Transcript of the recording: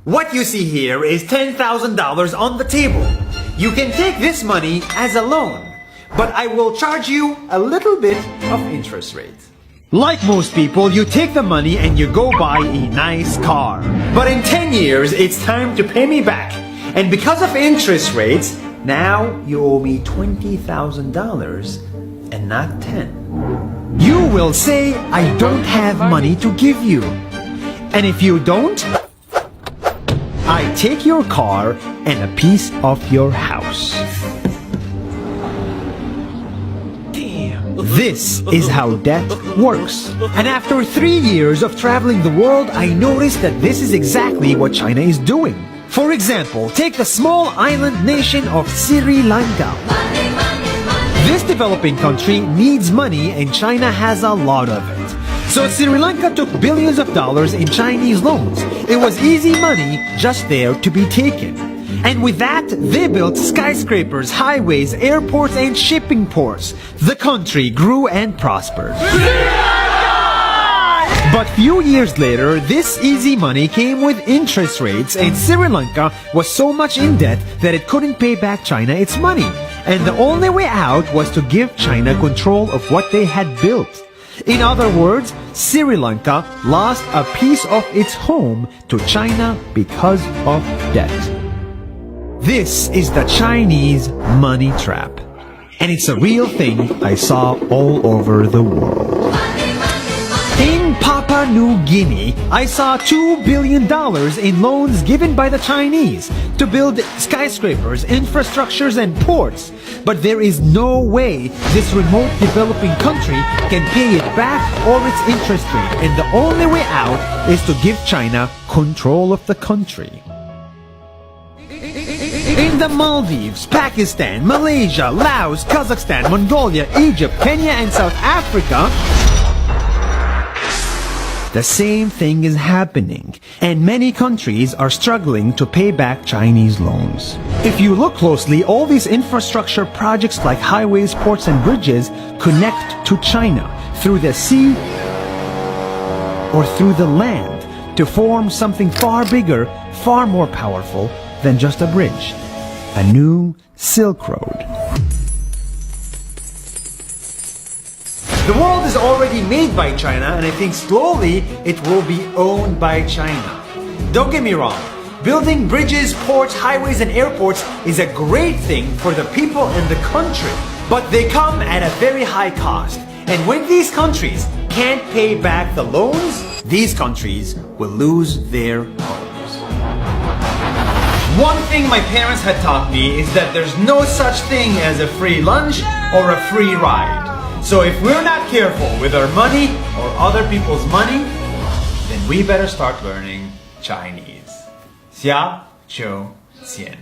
What you see here is $10,000 on the table. You can take this money as a loan, but I will charge you a little bit of interest rate. Like most people, you take the money and you go buy a nice car. But in 10 years, it's time to pay me back. And because of interest rates, now you owe me $20,000 and not 10. You will say, I don't have money to give you. And if you don't, I take your car and a piece of your house. This is how debt works. And after 3 years of traveling the world, I noticed that this is exactly what China is doing. For example, take the small island nation of Sri Lanka. This developing country needs money and China has a lot of it. So Sri Lanka took billions of dollars in Chinese loans. It was easy money just there to be taken. And with that, they built skyscrapers, highways, airports, and shipping ports. The country grew and prospered. But few years later, this easy money came with interest rates, and Sri Lanka was so much in debt that it couldn't pay back China its money. And the only way out was to give China control of what they had built. In other words, Sri Lanka lost a piece of its home to China because of debt. This is the Chinese money trap. And it's a real thing I saw all over the world. In Papua New Guinea, I saw $2 billion in loans given by the Chinese to build skyscrapers, infrastructures, and ports. But there is no way this remote developing country can pay it back or its interest rate. And the only way out is to give China control of the country. In the Maldives, Pakistan, Malaysia, Laos, Kazakhstan, Mongolia, Egypt, Kenya, and South Africa, the same thing is happening, and many countries are struggling to pay back Chinese loans. If you look closely, all these infrastructure projects like highways, ports, and bridges connect to China through the sea or through the land to form something far bigger, far more powerful than just a bridge. A new Silk Road. The world is already made by China, and I think slowly it will be owned by China. Don't get me wrong, building bridges, ports, highways, and airports is a great thing for the people and the country, but they come at a very high cost. And when these countries can't pay back the loans, these countries will lose their homes. One thing my parents had taught me is that there's no such thing as a free lunch or a free ride. So if we're not careful with our money or other people's money, then we better start learning Chinese. 下周见。